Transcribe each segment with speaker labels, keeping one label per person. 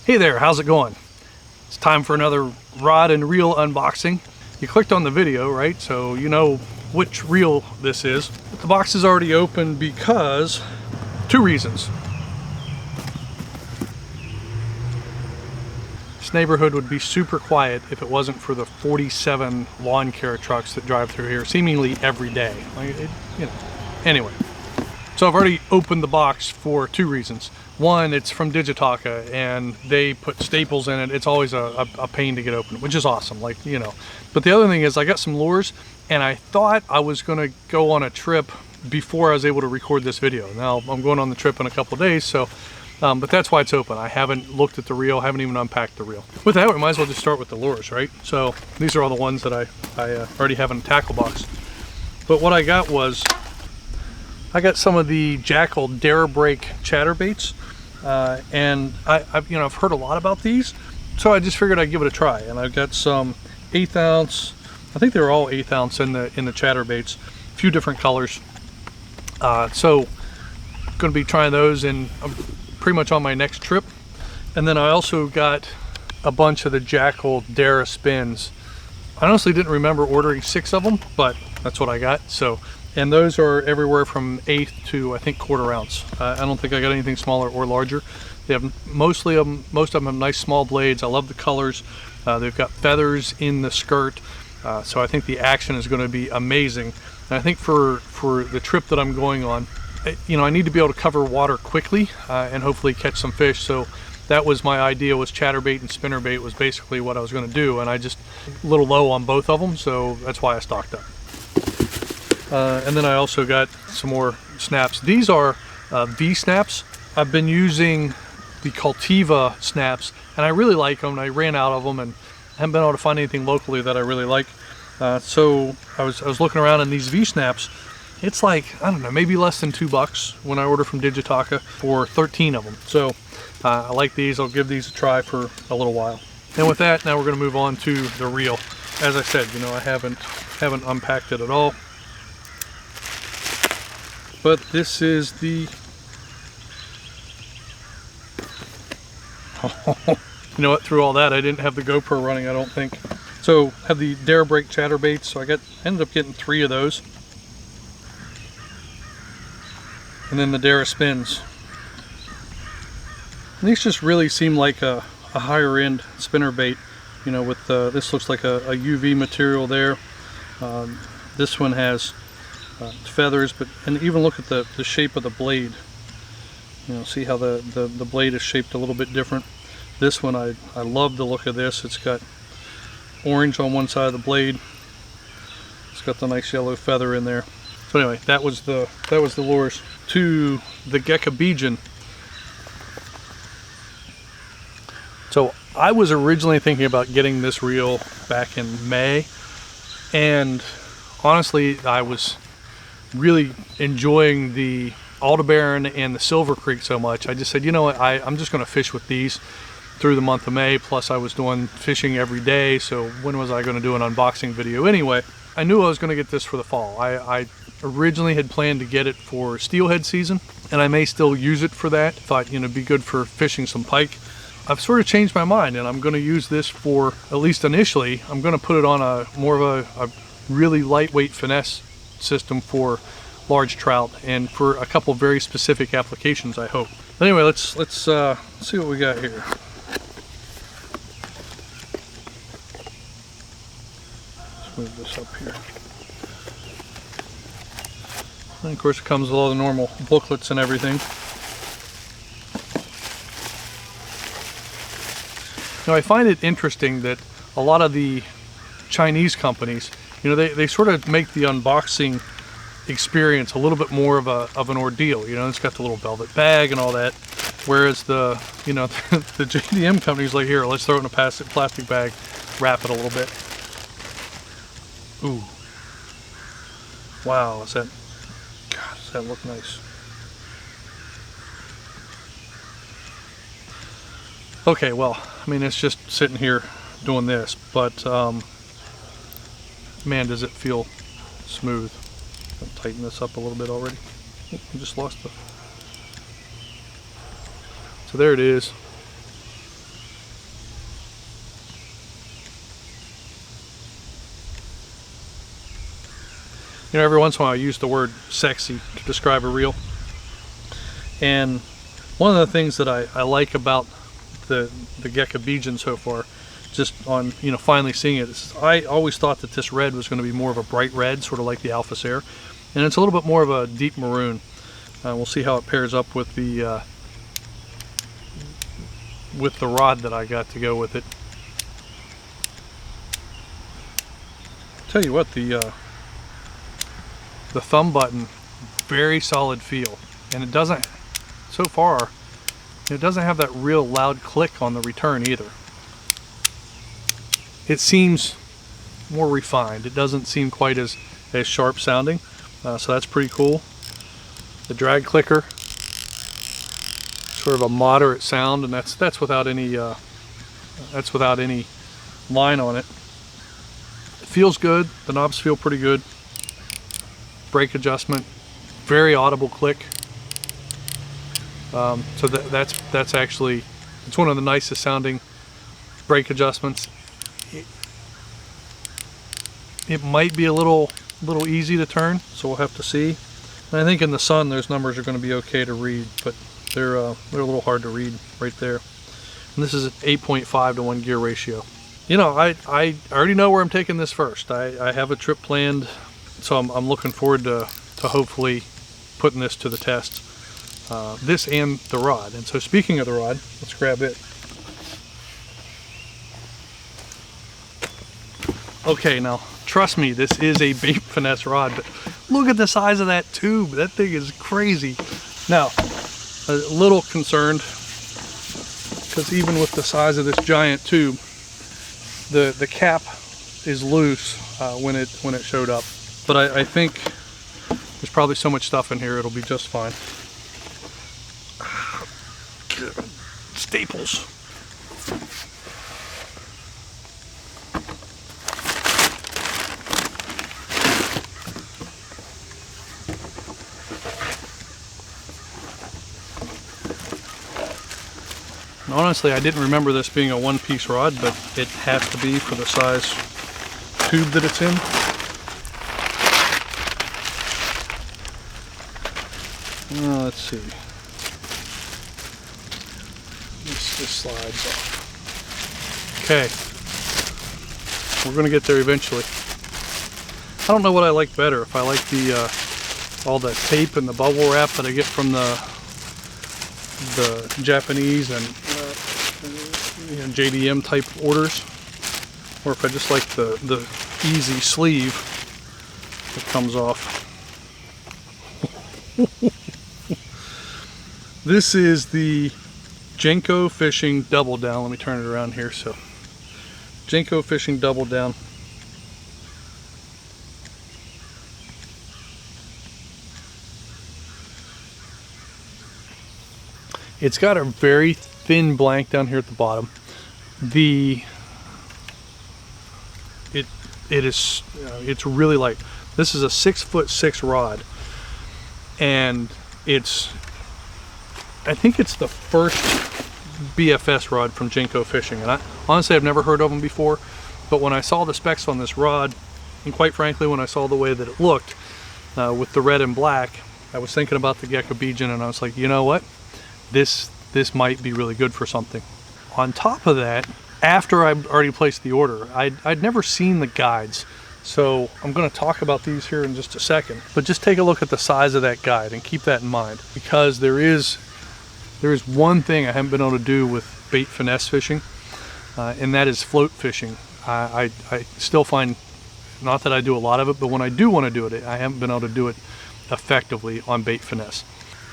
Speaker 1: Hey there, how's it going? It's time for another rod and reel unboxing. You clicked on the video, right? So you know which reel this is. The box is already open because two reasons. This neighborhood would be super quiet if it wasn't for the 47 lawn care trucks that drive through here seemingly every day. Anyway. So I've already opened the box for two reasons. One, it's from Digitaka and they put staples in it. It's always a pain to get open, which is awesome, But the other thing is I got some lures and I thought I was gonna go on a trip before I was able to record this video. Now I'm going on the trip in a couple of days, so but that's why it's open. I haven't looked at the reel, haven't even unpacked the reel. With that, we might as well just start with the lures, right? So these are all the ones that I already have in a tackle box. But what I got was, I got some of the Jackal Dare Break chatterbaits, and I've heard a lot about these, so I just figured I'd give it a try. And I've got some 1/8 ounce, I think they were all 1/8 ounce in the chatterbaits, a few different colors. So going to be trying those in pretty much on my next trip. And then I also got a bunch of the Jackal Dare spins. I honestly didn't remember ordering 6 of them, but that's what I got. So. And those are everywhere from 1/8 to I think 1/4 ounce. I don't think I got anything smaller or larger. They have most of them have nice small blades. I love the colors. They've got feathers in the skirt, so I think the action is going to be amazing. And I think for the trip that I'm going on, I need to be able to cover water quickly and hopefully catch some fish. So that was my idea, was chatterbait and spinnerbait was basically what I was going to do, and I just a little low on both of them, so that's why I stocked up. And then I also got some more snaps. These are V snaps. I've been using the Cultiva snaps and I really like them. I ran out of them and haven't been able to find anything locally that I really like. So I was looking around, and these V snaps, it's like, I don't know, maybe less than $2 when I order from Digitaka for 13 of them. So I like these. I'll give these a try for a little while. And with that, now we're going to move on to the reel. As I said, I haven't unpacked it at all. But this is the, you know what, through all that I didn't have the GoPro running, I don't think. So have the Dare Break chatterbaits, so ended up getting 3 of those. And then the Dare spins. And these just really seem like a higher end spinnerbait, with this looks like a UV material there. This one has feathers, and even look at the shape of the blade. See how the blade is shaped a little bit different. This one, I love the look of this. It's got orange on one side of the blade. It's got the nice yellow feather in there. So anyway, that was the lures. To the Gekkabijin. So I was originally thinking about getting this reel back in May, and honestly I was really enjoying the Aldebaran and the Silver Creek so much. I just said, you know what, I'm just going to fish with these through the month of May. Plus I was doing fishing every day, so when was I going to do an unboxing video anyway? I knew I was going to get this for the fall. I originally had planned to get it for steelhead season, and I may still use it for that. Thought, it'd be good for fishing some pike. I've sort of changed my mind, and I'm going to use this for, at least initially, I'm going to put it on more of a really lightweight finesse system for large trout, and for a couple very specific applications, I hope. Anyway, let's see what we got here. Let's move this up here. And of course it comes with all the normal booklets and everything. Now I find it interesting that a lot of the Chinese companies, they sort of make the unboxing experience a little bit more of an ordeal. It's got the little velvet bag and all that, whereas the the JDM company's like, here, let's throw it in a plastic bag, wrap it a little bit. Ooh, wow, does that look nice? Okay, well, it's just sitting here doing this, but man, does it feel smooth. I'll tighten this up a little bit already. Oh, I just lost the... So there it is. You know, every once in a while I use the word sexy to describe a reel. And one of the things that I like about the Gekkabijin so far, just on, you know, finally seeing it, is I always thought that this red was going to be more of a bright red, sort of like the Alpha Air, and it's a little bit more of a deep maroon. We'll see how it pairs up with the rod that I got to go with it. Tell you what, the thumb button, very solid feel, and it doesn't, so far, it doesn't have that real loud click on the return either. It seems more refined. It doesn't seem quite as sharp sounding, so that's pretty cool. The drag clicker, sort of a moderate sound, and that's without any line on it. It feels good. The knobs feel pretty good. Brake adjustment, very audible click. So that's actually, it's one of the nicest sounding brake adjustments. It might be a little easy to turn, so we'll have to see. And I think in the sun those numbers are going to be okay to read, but they're a little hard to read right there. And this is an 8.5 to 1 gear ratio. You know, I already know where I'm taking this first. I have a trip planned, so I'm looking forward to hopefully putting this to the test. This and the rod. And so speaking of the rod, let's grab it. Okay, now trust me, this is a Bait Finesse rod, but look at the size of that tube. That thing is crazy. Now, a little concerned, because even with the size of this giant tube, the cap is loose when it showed up. But I think there's probably so much stuff in here, it'll be just fine. Staples. And honestly, I didn't remember this being a one-piece rod, but it has to be for the size tube that it's in. Let's see. This slides off. Okay. We're going to get there eventually. I don't know what I like better. If I like the all the tape and the bubble wrap that I get from the Japanese and you know, JDM type orders, or if I just like the easy sleeve that comes off. This is the Jenko Fishing Double Down. Let me turn it around here. So, Jenko Fishing Double Down. It's got a very thin blank down here at the bottom. It's really light. This is a 6'6" rod, and I think it's the first BFS rod from Jenko Fishing, and honestly I've never heard of them before, but when I saw the specs on this rod, and quite frankly when I saw the way that it looked with the red and black, I was thinking about the Gekkabijin, and I was like, you know what, this might be really good for something. On top of that, after I'd already placed the order, I'd never seen the guides, so I'm going to talk about these here in just a second, but just take a look at the size of that guide and keep that in mind, because there is one thing I haven't been able to do with bait finesse fishing, and that is float fishing. I still find, not that I do a lot of it, but when I do want to do it, I haven't been able to do it effectively on bait finesse.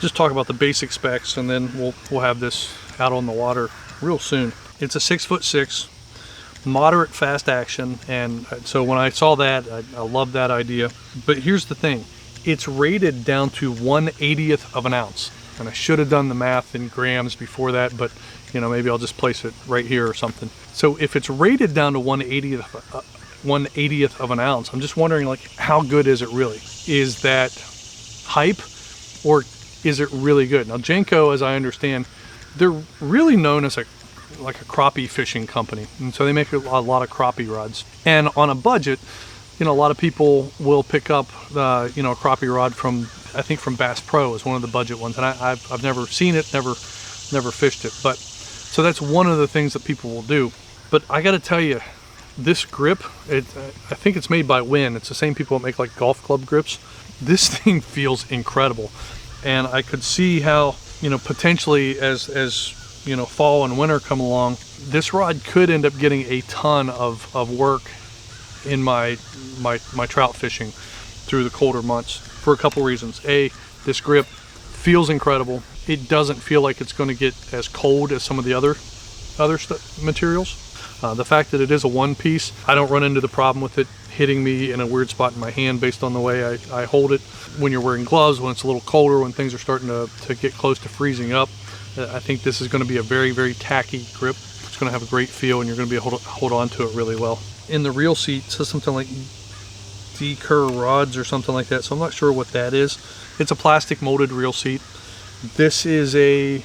Speaker 1: Just talk about the basic specs, and then we'll have this out on the water real soon. It's a 6'6", moderate fast action, and so when I saw that, I love that idea. But here's the thing, it's rated down to 1/80th of an ounce. And I should have done the math in grams before that, but you know, maybe I'll just place it right here or something. So if it's rated down to 1/80th of an ounce, I'm just wondering, like, how good is it really? Is that hype, or is it really good? Now Jenko, as I understand, they're really known as like a crappie fishing company, and so they make a lot of crappie rods. And on a budget, you know, a lot of people will pick up, you know, a crappie rod from, I think from Bass Pro is one of the budget ones, and I've never seen it, never fished it, but so that's one of the things that people will do. But I got to tell you, this grip, I think it's made by Win. It's the same people that make like golf club grips. This thing feels incredible, and I could see how, you know, potentially as you know, fall and winter come along, this rod could end up getting a ton of work in my trout fishing through the colder months for a couple reasons. A, this grip feels incredible. It doesn't feel like it's going to get as cold as some of the other materials. The fact that it is a one piece, I don't run into the problem with it hitting me in a weird spot in my hand based on the way I hold it. When you're wearing gloves, when it's a little colder, when things are starting to get close to freezing up, I think this is going to be a very, very tacky grip. It's going to have a great feel, and you're going to be able to hold on to it really well. In the reel seat, it says something like D-Cur rods or something like that, so I'm not sure what that is. It's a plastic molded reel seat. This is I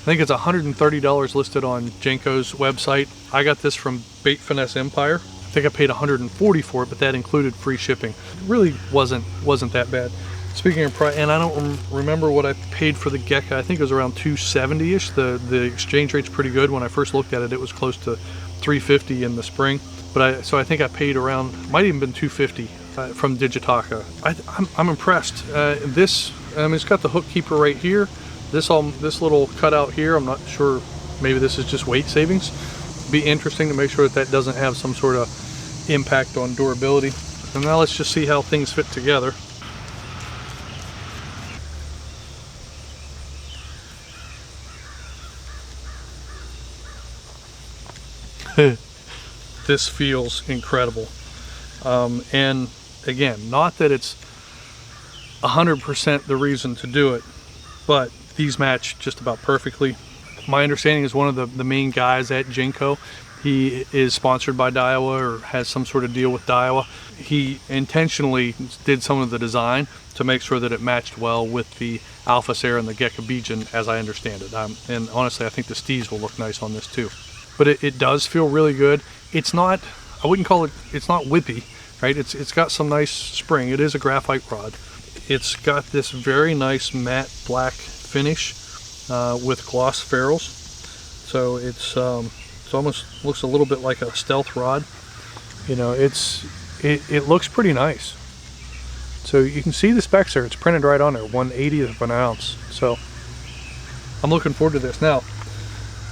Speaker 1: think it's $130 listed on Jenko's website. I got this from Bait Finesse Empire. I think I paid $140 for it, but that included free shipping. It really wasn't that bad. Speaking of price, and I don't remember what I paid for the Gekka. I think it was around $270-ish. The exchange rate's pretty good. When I first looked at it, it was close to $350 in the spring. But so I think I paid around, might even been $250 from Digitaka. I'm impressed. This, I mean, it's got the hook keeper right here. This little cutout here, I'm not sure. Maybe this is just weight savings. Be interesting to make sure that doesn't have some sort of impact on durability. And now let's just see how things fit together. This feels incredible, and again, not that it's 100% the reason to do it, but these match just about perfectly. My understanding is one of the main guys at Jenko, he is sponsored by Daiwa or has some sort of deal with Daiwa. He intentionally did some of the design to make sure that it matched well with the Alpha Serra and the Gekkabijin, as I understand it. And honestly, I think the Steez will look nice on this too. But it does feel really good. It's not, I wouldn't call it, it's not whippy, right? It's got some nice spring. It is a graphite rod. It's got this very nice matte black finish with gloss ferrules. So it almost looks a little bit like a stealth rod. You know, it looks pretty nice. So you can see the specs there. It's printed right on there, 1/80th of an ounce. So I'm looking forward to this. Now,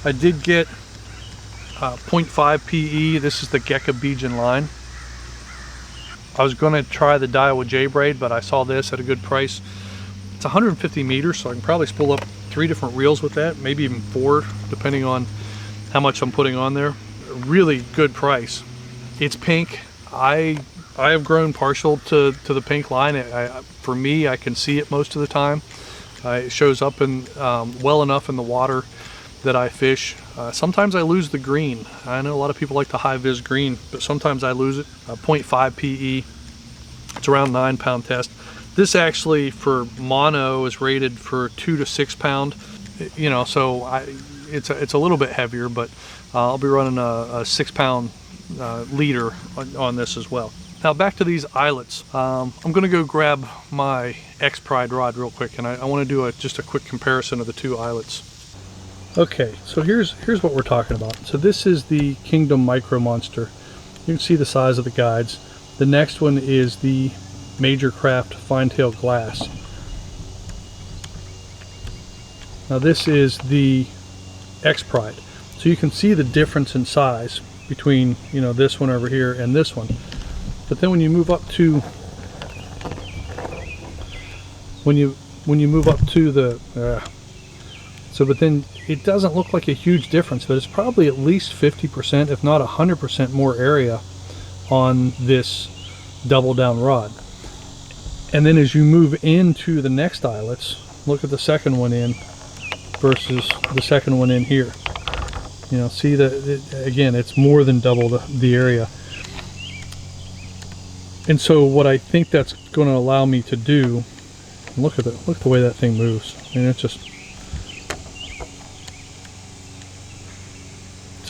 Speaker 1: I did get 0.5 PE. This is the Gekkabijin line. I was going to try the Daiwa J-braid, but I saw this at a good price. It's 150 meters, so I can probably spool up 3 different reels with that, maybe even 4, depending on how much I'm putting on there. Really good price. It's pink. I have grown partial to the pink line. For me, I can see it most of the time. It shows up in well enough in the water that I fish. Sometimes I lose the green. I know a lot of people like the high vis green, but sometimes I lose it. 0.5 PE. It's around 9 pound test. This actually for mono is rated for 2 to 6 pound. You know, so it's a little bit heavier, but I'll be running a 6 pound leader on this as well. Now back to these eyelets. I'm gonna go grab my X Pride rod real quick, and I want to do just a quick comparison of the 2 eyelets. Okay, so here's what we're talking about. So this is the Kingdom Micro Monster. You can see the size of the guides. The next one is the Major Craft Fine Tail Glass. Now this is the X Pride. So you can see the difference in size between, you know, this one over here and this one. But then when you move up to but then it doesn't look like a huge difference, but it's probably at least 50%, if not 100% more area on this double down rod. And then as you move into the next eyelets, look at the second one in versus the second one in here. You know, see that again, it's more than double the area. And so what I think that's going to allow me to do, look at the way that thing moves. I mean,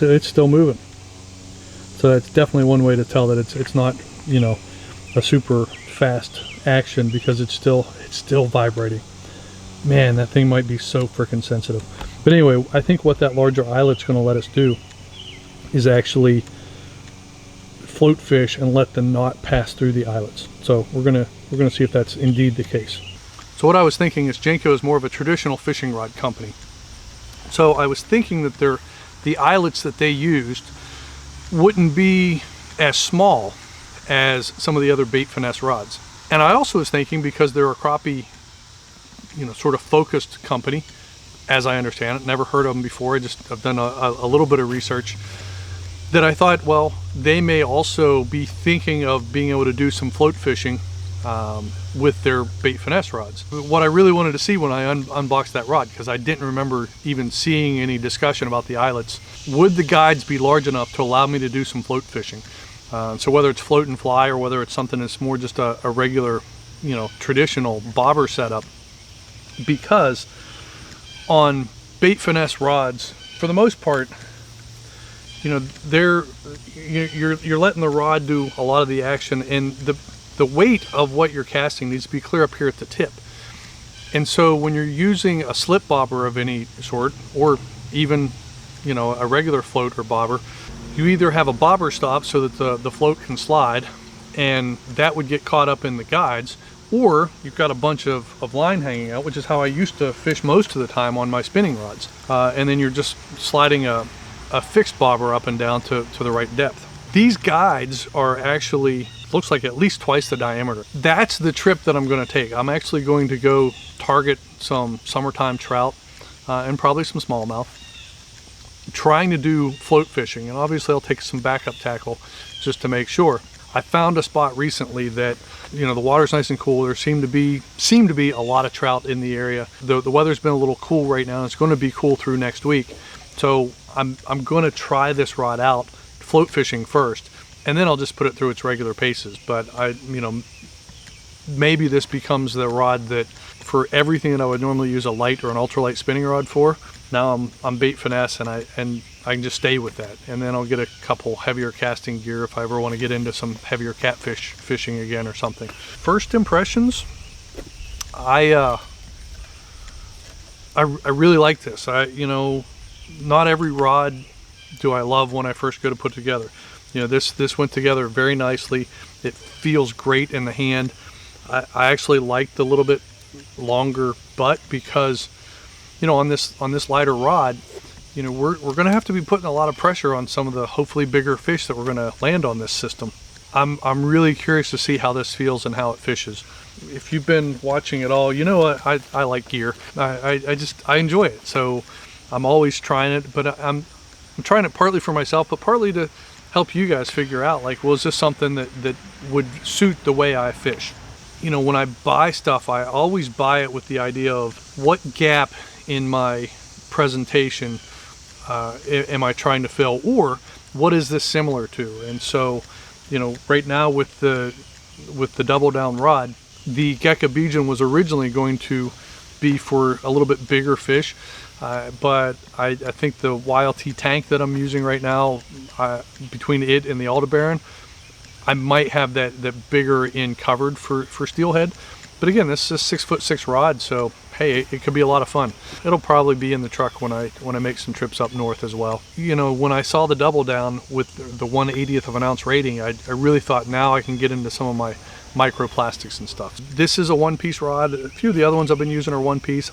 Speaker 1: it's still moving. So that's definitely one way to tell that it's not you know, a super fast action because it's still vibrating. Man, that thing might be so freaking sensitive. But anyway, I think what that larger eyelet's going to let us do is actually float fish and let the knot pass through the eyelets. So we're gonna see if that's indeed the case. So what I was thinking is Jenko is more of a traditional fishing rod company. So I was thinking that the eyelets that they used wouldn't be as small as some of the other Bait Finesse rods. And I also was thinking, because they're a crappie, you know, sort of focused company, as I understand it, never heard of them before, I've done a little bit of research, that I thought, well, they may also be thinking of being able to do some float fishing with their Bait Finesse rods. What I really wanted to see when I unboxed that rod, because I didn't remember even seeing any discussion about the eyelets, would the guides be large enough to allow me to do some float fishing? So whether it's float and fly, or whether it's something that's more just a regular, you know, traditional bobber setup. Because on Bait Finesse rods, for the most part, you know, you're letting the rod do a lot of the action, and the weight of what you're casting needs to be clear up here at the tip. And so when you're using a slip bobber of any sort, or even, you know, a regular float or bobber, you either have a bobber stop so that the float can slide, and that would get caught up in the guides, or you've got a bunch of line hanging out, which is how I used to fish most of the time on my spinning rods. And then you're just sliding a fixed bobber up and down to the right depth. These guides are actually, looks like at least twice the diameter. That's the trip that I'm going to take. I'm actually going to go target some summertime trout and probably some smallmouth, trying to do float fishing, and obviously I'll take some backup tackle just to make sure. I found a spot recently that, you know, the water's nice and cool. There seem to be a lot of trout in the area. The weather's been a little cool right now, and it's going to be cool through next week. So I'm going to try this rod out float fishing first, and then I'll just put it through its regular paces. But you know, maybe this becomes the rod that, for everything that I would normally use a light or an ultralight spinning rod for, now I'm Bait Finesse, and I can just stay with that. And then I'll get a couple heavier casting gear if I ever want to get into some heavier catfish fishing again or something. First impressions, I really like this. You know, not every rod do I love when I first go to put together. You know, this went together very nicely. It feels great in the hand. I actually like the little bit longer butt, because, you know, on this lighter rod, you know, we're going to have to be putting a lot of pressure on some of the hopefully bigger fish that we're going to land on this system. I'm really curious to see how this feels and how it fishes. If you've been watching at all, you know what, I like gear. I enjoy it. So I'm always trying it, but I'm trying it partly for myself, but partly to help you guys figure out, like, well, is this something that would suit the way I fish? You know, when I buy stuff, I always buy it with the idea of what gap in my presentation am I trying to fill, or what is this similar to? And so, you know, right now with the Double Down rod, the Gekkabijin was originally going to be for a little bit bigger fish, but I think the YLT tank that I'm using right now, between it and the Aldebaran, I might have that bigger in covered for steelhead. But again, this is a 6'6" rod, so hey, it could be a lot of fun. It'll probably be in the truck when I make some trips up north as well. You know, when I saw the Double Down with the 1/80th of an ounce rating, I really thought, now I can get into some of my microplastics and stuff. This is a one-piece rod. A few of the other ones I've been using are one-piece.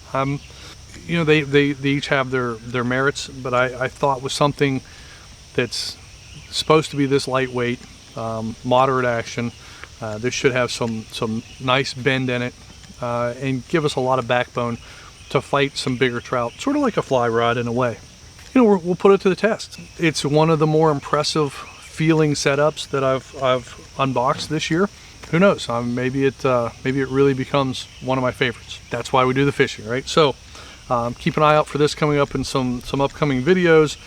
Speaker 1: You know, they each have their merits, but I thought with something that's supposed to be this lightweight, moderate action, this should have some nice bend in it, and give us a lot of backbone to fight some bigger trout, sort of like a fly rod in a way. You know, we'll put it to the test. It's one of the more impressive feeling setups that I've unboxed this year. Who knows? Maybe it really becomes one of my favorites. That's why we do the fishing, right? So keep an eye out for this coming up in some upcoming videos.